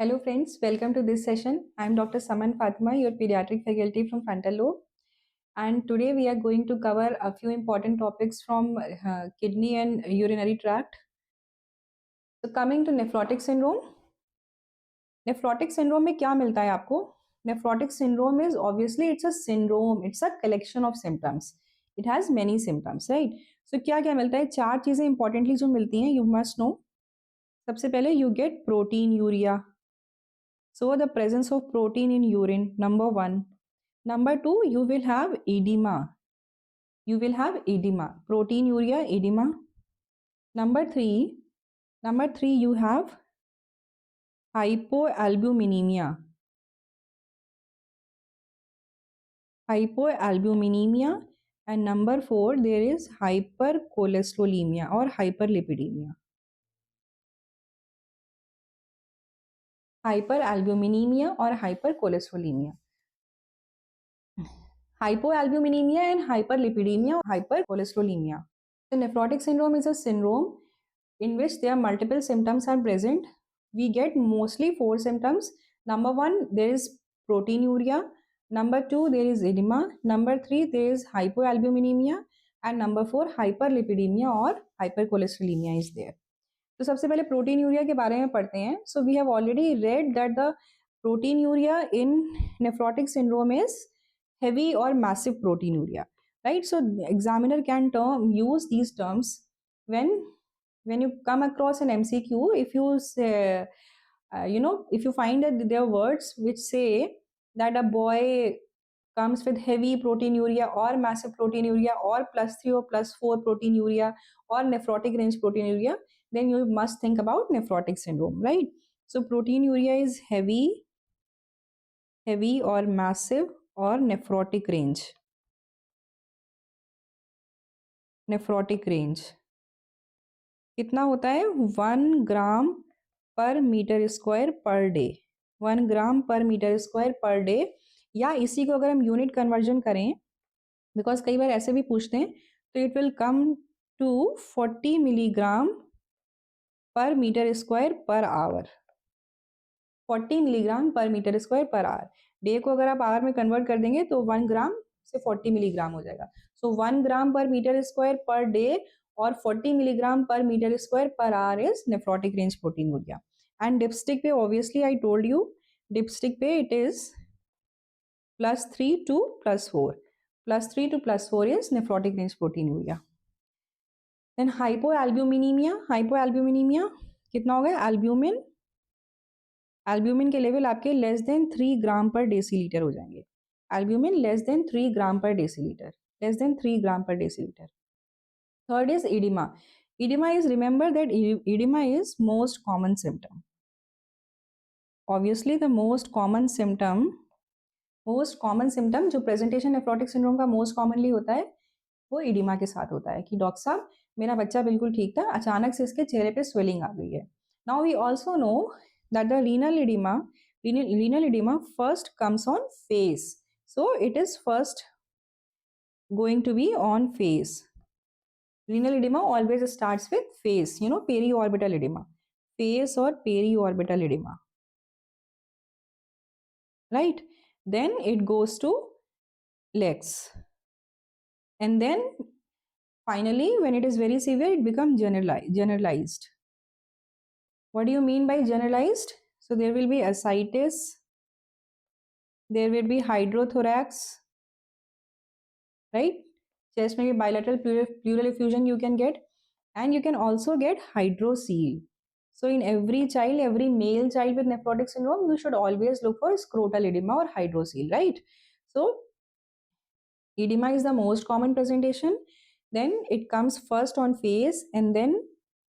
Hello friends, welcome to this session. I am Dr. Saman Fatima, your pediatric faculty from frontal lobe, and today we are going to cover a few important topics from kidney and urinary tract. So coming to nephrotic syndrome. Nephrotic syndrome में क्या मिलता है आपको? Nephrotic syndrome is obviously it's a syndrome, it's a collection of symptoms. It has many symptoms, right? So क्या क्या मिलता है? चार चीजें importantly जो मिलती हैं, you must know. सबसे पहले you get proteinuria. So the presence of protein in urine, number one. Number two, you will have edema. You will have edema, proteinuria, edema. Number three, you have hypoalbuminemia. Hypoalbuminemia. And number four, there is hypercholesterolemia or hyperlipidemia. Hyperalbuminemia or hypercholesterolemia. Hypoalbuminemia and hyperlipidemia, hypercholesterolemia. The nephrotic syndrome is a syndrome in which there are multiple symptoms are present. We get mostly four symptoms. Number one, there is proteinuria. Number two, there is edema. Number three, there is hypoalbuminemia. And number four, hyperlipidemia or hypercholesterolemia is there. तो सबसे पहले प्रोटीनयूरिया के बारे में पढ़ते हैं. So we have already read that the proteinuria in nephrotic syndrome is heavy or massive proteinuria, right? So examiner can use these terms when you come across an MCQ. If you say, if you find that there are words which say that a boy comes with heavy proteinuria or massive proteinuria or +3 or +4 proteinuria or nephrotic range proteinuria, then you must think about nephrotic syndrome, right? So proteinuria is heavy or massive or nephrotic range. Nephrotic range कितना होता है? 1 ग्राम पर meter square per day. 1 ग्राम पर meter square per day, या इसी को अगर हम यूनिट कन्वर्जन करें, बिकॉज कई बार ऐसे भी पूछते हैं, तो it will come to 40 milligram per meter square per hour. 40 milligram per meter square per hour. Day को अगर आप आवर में कन्वर्ट कर देंगे तो 1 ग्राम से 40 मिलीग्राम हो जाएगा. सो 1 ग्राम पर मीटर स्क्वायर पर डे और 40 milligram per meter square per hour is nephrotic range proteinuria. And dipstick पे obviously I told you, dipstick पे it is +3 to +4. +3 to +4 is nephrotic range proteinuria. Then hypoalbuminemia कितना हो गया? Albumin के level आपके less than 3 ग्राम पर decilitre हो जाएंगे. एल्ब्यूमिन लेस देन 3 ग्राम पर डेसीलीटर. लेस देन 3 ग्राम पर decilitre. Third is edema. Edema is, remember that edema is most common symptom. Obviously the most common symptom जो प्रेजेंटेशन नेफ्रोटिक सिंड्रोम का most commonly होता है वो इडिमा के साथ होता है कि डॉक्टर साहब मेरा बच्चा बिल्कुल ठीक था, अचानक से इसके चेहरे पे स्वेलिंग आ गई है. Now we also know that the renal edema first comes on face. So it is first going to be on face. Renal edema always starts with face, periorbital edema. Face or periorbital edema. Right? Then it goes to legs. And then finally, when it is very severe, it becomes generalized. What do you mean by generalized? So there will be ascites, there will be hydrothorax, right? Chest may be bilateral pleural effusion you can get, and you can also get hydrocele. So in every child, every male child with nephrotic syndrome, you should always look for scrotal edema or hydrocele, right? So edema is the most common presentation. Then it comes first on face and then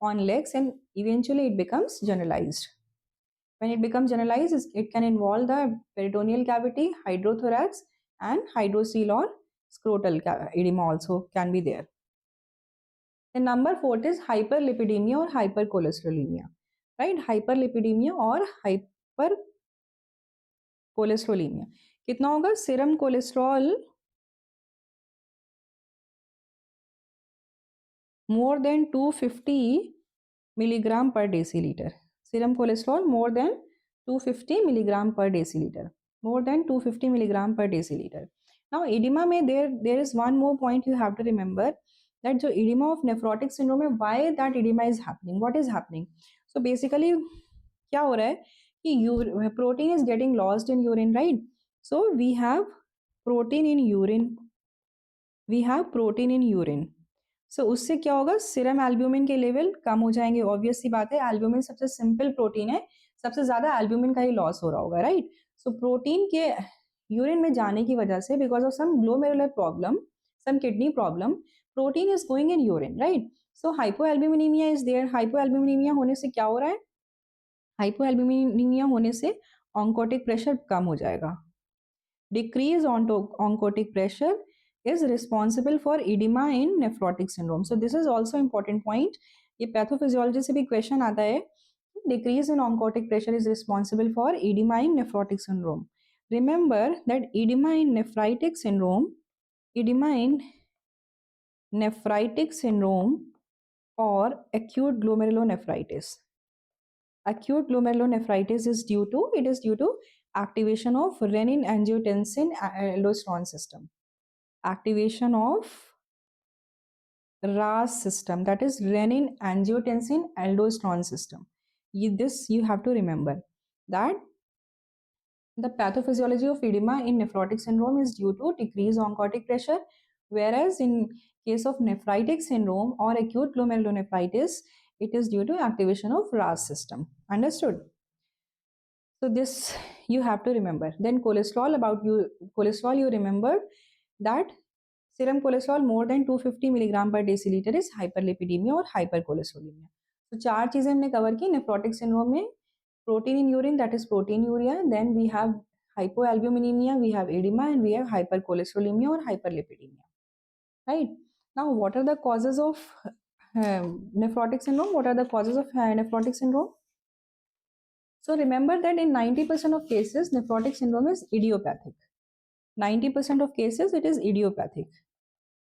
on legs, and eventually it becomes generalized. When it becomes generalized, it can involve the peritoneal cavity, hydrothorax, and hydrocele or scrotal edema also can be there. And number 4 is hyperlipidemia or hypercholesterolemia, right? Hyperlipidemia or hypercholesterolemia. कितना होगा? Serum cholesterol more than 250 milligram per deciliter. Serum cholesterol more than 250 milligram per deciliter, more than 250 milligram per deciliter. Now edema में there is one more point you have to remember, that जो edema of nephrotic syndrome है, why that edema is happening, what is happening. So basically क्या हो रहा है कि protein is getting lost in urine, right? So we have protein in urine. So उससे क्या होगा, सीरम एल्ब्यूमिन के लेवल कम हो जाएंगे, ऑब्वियस सी बात है, एल्ब्यूमिन सबसे सिंपल प्रोटीन है, सबसे ज्यादा एल्ब्यूमिन का ही लॉस हो रहा होगा, राइट? सो प्रोटीन के यूरिन में जाने की वजह से, because of some glomerular problem, some kidney problem, protein is going in urine, right? So hypoalbuminemia is there. Hypoalbuminemia होने से क्या हो रहा है, हाइपोएल्ब्यूमिनीमिया होने से ऑन्कोटिक प्रेशर कम हो जाएगा। Decrease oncotic pressure is responsible for edema in nephrotic syndrome. So this is also important point. ये पैथोफिजियोलॉजी से भी क्वेश्चन आता है। Decrease in oncotic pressure is responsible for edema in nephrotic syndrome. Remember that edema in nephritic syndrome or acute glomerulonephritis. Acute glomerulonephritis is due to activation of renin-angiotensin-aldosterone system. Activation of RAS system, that is renin-angiotensin-aldosterone system. This you have to remember, that the pathophysiology of edema in nephrotic syndrome is due to decreased oncotic pressure, whereas in case of nephritic syndrome or acute glomerulonephritis, it is due to activation of RAS system. Understood? So this you have to remember. Then cholesterol, you remember that serum cholesterol more than 250 milligram per deciliter is hyperlipidemia or hypercholesterolemia. So चार चीजें हमने cover की nephrotic syndrome में, protein in urine, that is proteinuria, then we have hypoalbuminemia, we have edema, and we have hypercholesterolemia or hyperlipidemia, right? Now what are the causes of nephrotic syndrome? What are the causes of nephrotic syndrome? So remember that in 90% of cases, nephrotic syndrome is idiopathic. 90% of cases it is idiopathic.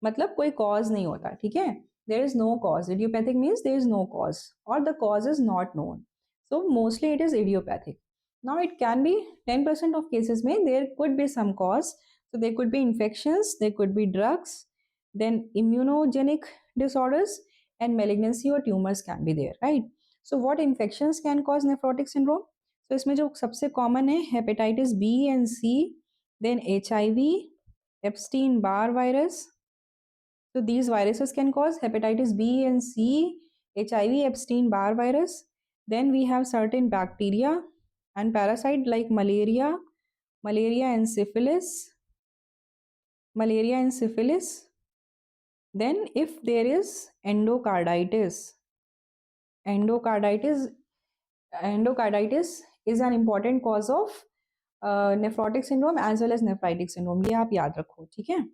मतलब कोई cause नहीं होता, ठीक है? There is no cause. Idiopathic means there is no cause or the cause is not known. So mostly it is idiopathic. Now it can be 10% of cases में there could be some cause. So there could be infections, there could be drugs, then immunogenic disorders and malignancy or tumors can be there, right? So what infections can cause nephrotic syndrome? So इसमें जो सबसे common है hepatitis B and C, then HIV, Epstein-Barr virus. So these viruses can cause hepatitis B and C, HIV, Epstein-Barr virus. Then we have certain bacteria and parasite like malaria and syphilis. Then if there is endocarditis is an important cause of nephrotic syndrome as well as nephritic syndrome. ये आप याद रखो, ठीक है?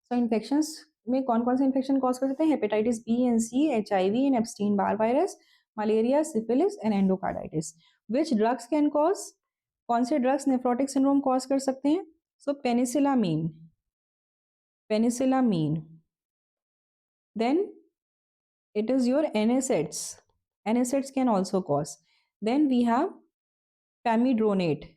So infections में कौन कौन से इन्फेक्शन कॉज कर सकते हैं? Hepatitis B and C, HIV and Epstein Barr virus, malaria, syphilis and endocarditis. Which drugs can cause? कौन से ड्रग्स नेफ्रोटिक सिंड्रोम कॉज कर सकते हैं? सो पेनिसिलामीन, then it is your NSAIDs can also cause. Then we have pamidronate.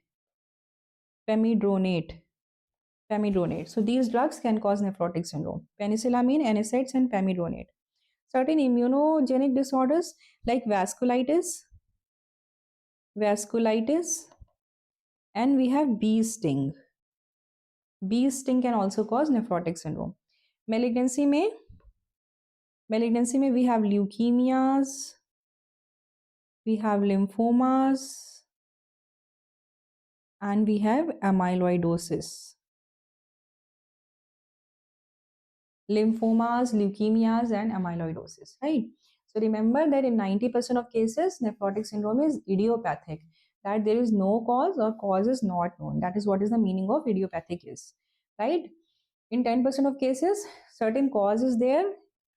So these drugs can cause nephrotic syndrome: penicillamine, NSAIDs and pamidronate. Certain immunogenic disorders like vasculitis, and we have bee sting. Bee sting can also cause nephrotic syndrome. Malignancy में we have leukemias, we have lymphomas, and we have amyloidosis. Lymphomas, leukemias, and amyloidosis, right? So remember that in 90% of cases, nephrotic syndrome is idiopathic, that there is no cause or cause is not known. That is what is the meaning of idiopathic is, right? In 10% of cases, certain cause is there,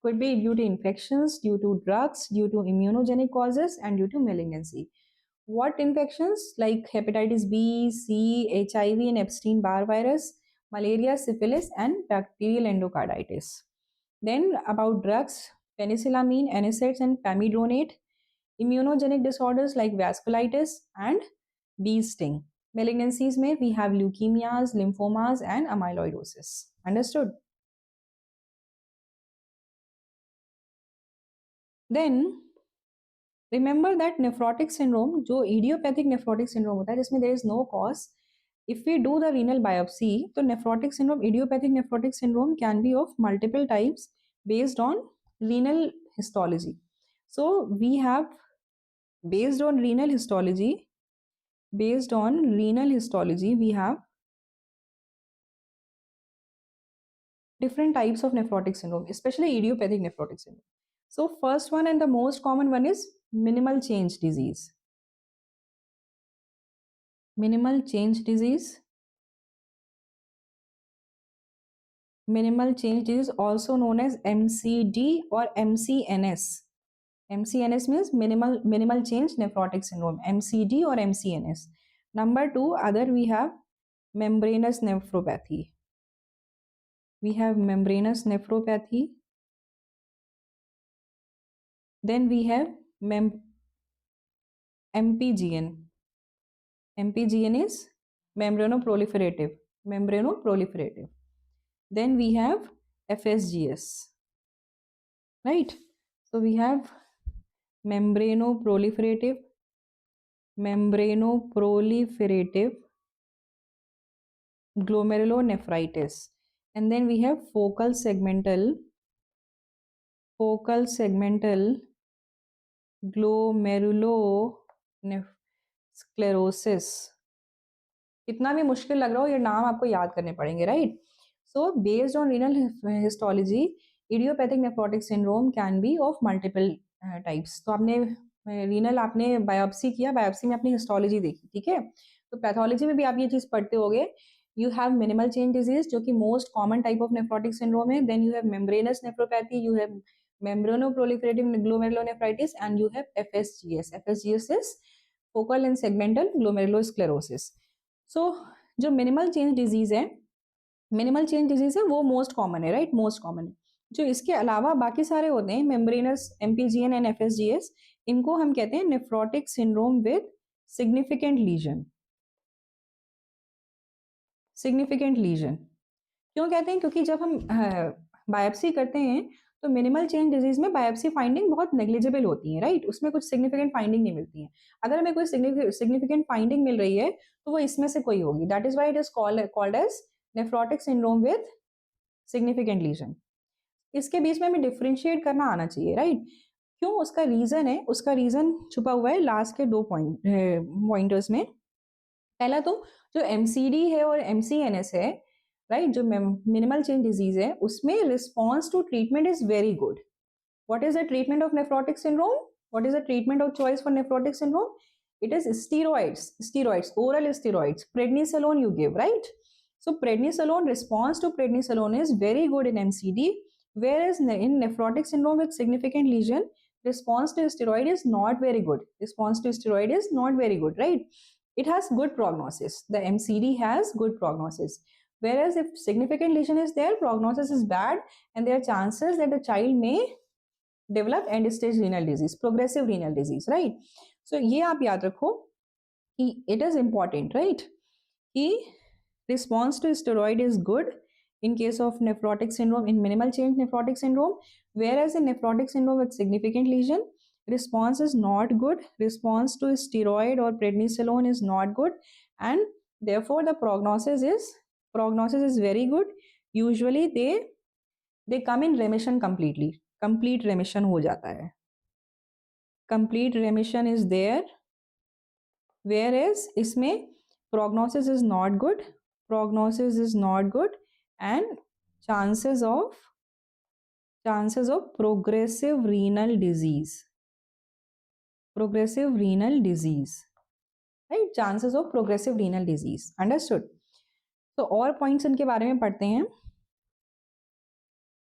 could be due to infections, due to drugs, due to immunogenic causes, and due to malignancy. What infections? Like hepatitis B, C, HIV, and Epstein-Barr virus, malaria, syphilis, and bacterial endocarditis. Then about drugs, penicillamine, NSAIDs, and pamidronate. Immunogenic disorders like vasculitis and bee sting. Malignancies में we have leukemias, lymphomas and amyloidosis. Understood? Then remember that nephrotic syndrome, जो idiopathic nephrotic syndrome होता है जिसमें there is no cause, if we do the renal biopsy, तो nephrotic syndrome, idiopathic nephrotic syndrome can be of multiple types based on renal histology. So we have based on renal histology, we have different types of nephrotic syndrome, especially idiopathic nephrotic syndrome. So first one and the most common one is minimal change disease. Minimal change disease. Minimal change disease also known as MCD or MCNS. MCNS means minimal change nephrotic syndrome. MCD or MCNS. Number two, other we have membranous nephropathy. We have membranous nephropathy. Then we have MPGN. MPGN is membranoproliferative. Membranoproliferative. Then we have FSGS. Right? So we have membranoproliferative glomerulonephritis, and then we have focal segmental glomerulosclerosis. कितना भी मुश्किल लग रहा हो ये नाम आपको याद करने पड़ेंगे, right? So based on renal histology idiopathic nephrotic syndrome can be of multiple types. तो आपने रीनल आपने बायोप्सी किया, बायोप्सी में अपनी हिस्टोलॉजी देखी, ठीक है? तो पैथोलॉजी में भी आप ये चीज़ पढ़ते होगे. You have minimal change disease जो कि most common type of nephrotic syndrome है. Then you have membranous nephropathy, you have membranoproliferative glomerulonephritis, and you have FSGS. FSGS is focal and segmental glomerulosclerosis. So जो minimal change disease है, वो most common है, right? Most common है. जो इसके अलावा बाकी सारे होते हैं मेम्ब्रेनस, MPGN एंड FSGS, इनको हम कहते हैं nephrotic syndrome with significant lesion. Significant lesion क्यों कहते हैं? क्योंकि जब हम बायोप्सी करते हैं तो मिनिमल चेंज डिजीज में बायोप्सी फाइंडिंग बहुत नेग्लिजिबल होती है, राइट? उसमें कुछ सिग्निफिकेंट फाइंडिंग नहीं मिलती है. अगर हमें कोई सिग्निफिकेंट फाइंडिंग मिल रही है तो वो इसमें से कोई होगी. That is why it is called as nephrotic syndrome with significant lesion. इसके बीच में हमें डिफ्रेंशिएट करना आना चाहिए, राइट? क्यों? उसका रीजन है, उसका रीजन छुपा हुआ है लास्ट के 2 पॉइंटर्स में. पहला तो जो MCD है और MCNS है, राइट, जो मिनिमल चेंज डिजीज है, उसमें response to treatment is very good. What is the treatment of nephrotic syndrome? What is the treatment of choice for nephrotic syndrome? It is steroids, oral steroids. Prednisolone you give, right? So prednisolone, response to prednisolone is very good in MCD, whereas in nephrotic syndrome with significant lesion, response to steroid is not very good. Right? It has good prognosis. The MCD has good prognosis. Whereas if significant lesion is there, prognosis is bad, and there are chances that the child may develop end-stage renal disease, progressive renal disease, right? So ये आप याद रखो कि it is important, right? कि response to steroid is good in case of nephrotic syndrome, in minimal change nephrotic syndrome, whereas in nephrotic syndrome with significant lesion, response is not good. Response to steroid or prednisolone is not good, and therefore the prognosis is very good. Usually they come in remission completely. Complete remission हो जाता है. Complete remission is there, whereas इसमें prognosis is not good. And chances of progressive renal disease. Right? Chances of progressive renal disease. Understood? So और points इनके बारे में पढ़ते हैं.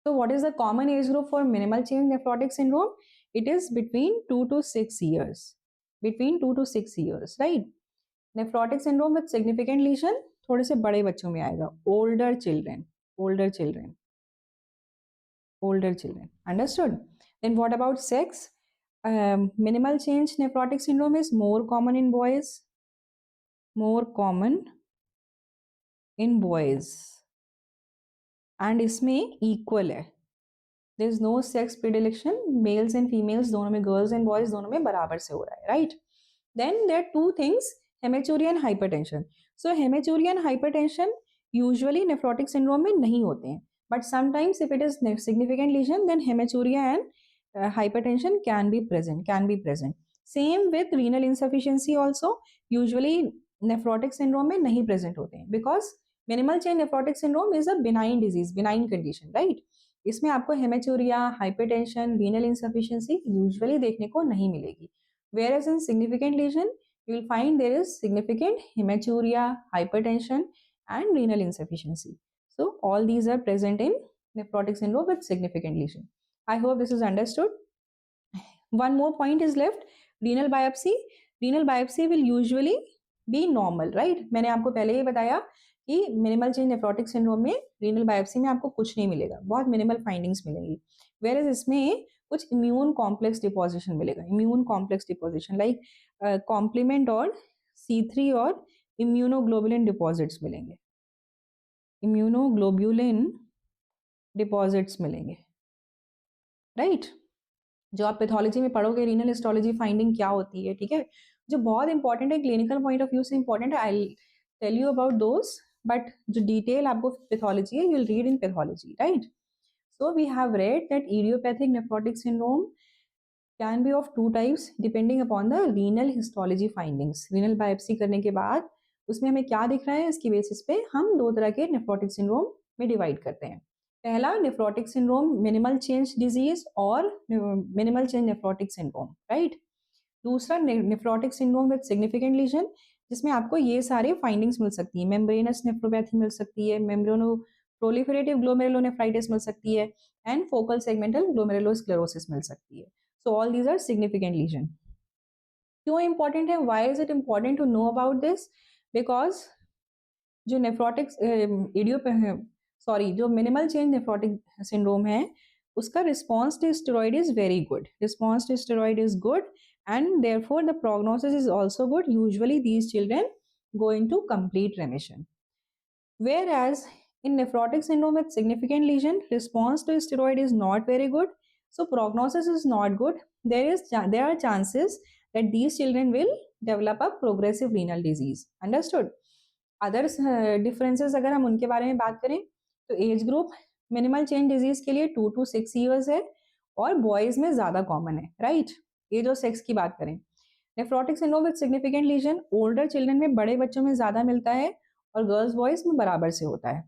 So what is the common age group for minimal change nephrotic syndrome? It is between 2 to 6 years. Right? Nephrotic syndrome with significant lesion थोड़े से बड़े बच्चों में आएगा. Older children. Understood? Then what about sex? Minimal change nephrotic syndrome is more common in boys. more common in boys and इसमें equal है. There is no sex predilection, males and females दोनों में, girls and boys दोनों में बराबर से हो रहा है, right? Then there are two things, hematuria and hypertension. So hematuria and hypertension usually nephrotic syndrome में नहीं होते हैं, but sometimes if it is significant lesion, then hematuria and hypertension can be present. Same with renal insufficiency also, usually nephrotic syndrome में नहीं present होते हैं, because minimal chain nephrotic syndrome is a benign disease, benign condition, right? इसमें आपको haematuria, hypertension, renal insufficiency usually देखने को नहीं मिलेगी. Whereas in significant lesion, you will find there is significant hematuria, hypertension, and renal insufficiency. So all these are present in nephrotic syndrome with significant lesion. I hope this is understood. One more point is left, renal biopsy. Renal biopsy will usually be normal, right? मैंने आपको पहले ही बताया कि minimal change nephrotic syndrome में renal biopsy में आपको कुछ नहीं मिलेगा, बहुत मिनिमल फाइंडिंग्स मिलेंगी. वेयर इज इसमें कुछ इम्यून कॉम्प्लेक्स डिपोजिशन मिलेगा, immune complex deposition like complement और C3 और इम्यूनोग्लोबुलिन डिपॉजिट्स मिलेंगे, इम्यूनोग्लोबुलिन डिपॉजिट्स मिलेंगे, राइट? जो आप पैथोलॉजी में पढ़ोगे रीनल हिस्टोलॉजी फाइंडिंग क्या होती है, ठीक है, जो बहुत इंपॉर्टेंट है, क्लिनिकल पॉइंट ऑफ व्यू से इंपॉर्टेंट है. I tell you about those, but जो डिटेल आपको पैथोलॉजी है, you will read in pathology, right? So we have read that idiopathic nephrotic syndrome can be of two types depending upon the renal histology findings. Renal biopsy करने के बाद उसमें हमें क्या दिख रहा है, इसकी बेसिस पे हम दो तरह के नेफ्रोटिक सिंड्रोम में डिवाइड करते हैं. पहला nephrotic syndrome minimal change disease और minimal change nephrotic syndrome, right? दूसरा nephrotic syndrome with significant lesion, जिसमें आपको ये सारे फाइंडिंग्स मिल सकती है, मेम्ब्रेनस नेफ्रोपैथी मिल सकती है, मेम्ब्रेनो प्रोलिफरेटिव ग्लोमेरुलोनेफ्राइटिस मिल सकती है, एंड फोकल सेगमेंटल ग्लोमेरुलोस्क्लेरोसिस मिल सकती है. So all these are significant lesion. क्यों इंपॉर्टेंट है, why is it important to know about this? Because जो नेफ्रोटिक जो मिनिमल चेंज नेफ्रोटिक सिंड्रोम है, उसका response to steroid is very good. Response to steroid is good and therefore the prognosis is also good. Usually these children go into complete remission. Whereas in nephrotic syndrome with significant lesion, response to steroid is not very good, so prognosis is not good. There are chances that these children will develop a progressive renal disease. Understood? Other differences अगर हम उनके बारे में बात करें तो age group minimal change disease के लिए 2 to 6 years है और बॉयज में ज्यादा कॉमन है, राइट? एज और सेक्स की बात करें, nephrotic syndrome with significant lesion older children में, बड़े बच्चों में ज्यादा मिलता है और गर्ल्स बॉयज में बराबर से होता है.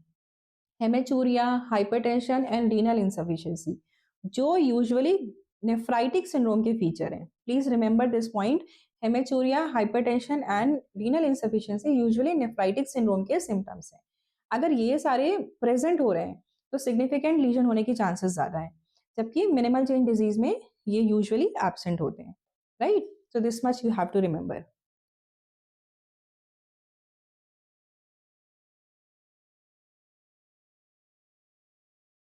Haematuria, hypertension and renal insufficiency जो यूजुअली नेफ्राइटिक सिंड्रोम के फीचर हैं. Please remember this point, haematuria, hypertension and renal insufficiency usually nephritic syndrome के सिम्टम्स हैं. अगर ये सारे प्रेजेंट हो रहे हैं तो सिग्निफिकेंट लीजन होने की चांसेस ज्यादा है, जबकि मिनिमल चेंज डिजीज में ये यूजुअली एब्सेंट होते हैं, right? So this much you have to remember.